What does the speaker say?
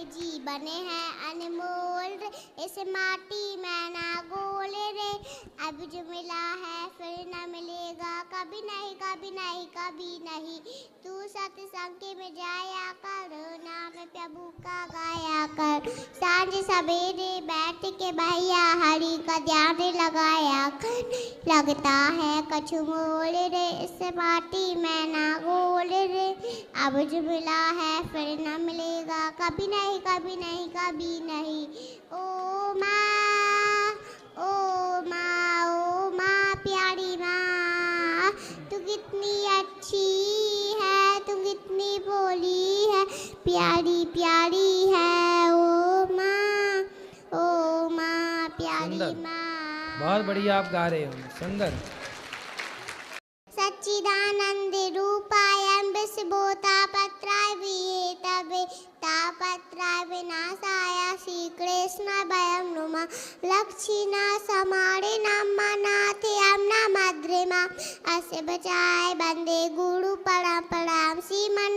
जी बने हैं अनमोल रे, इस माटी में ना गोल रे। अब जो मिला है फिर न मिलेगा कभी नहीं, कभी नहीं, कभी नहीं। तू सत्संग में जाया कर, नाम प्रभु का गाया कर। सांझ सवेरे बैठ के भैया हरि का ध्यान लगाया कर। लगता है कछु मोल रे, इस माटी में ना गोल रे। अब जो मिला है फिर न मिलेगा कभी नहीं, कभी नहीं, कभी नहीं। ओ माँ, ओ माँ, ओ माँ प्यारी माँ, तू कितनी अच्छी है, तू कितनी भोली है, प्यारी प्यारी है। ओ माँ, ओ माँ प्यारी सुंदर, माँ। बहुत बढ़िया आप गा रहे हो, सुंदर। सच्चिदानंद रूपाय विश्वोतापत्राय विहेतवे तापत्राय विनाशाय श्री कृष्ण वयं नुमः। लक्ष्मीना समारे नमनाथे अम्ना मद्रिमा, अस्य बचाए बंदे गुरु परम परम श्रीमन्ना।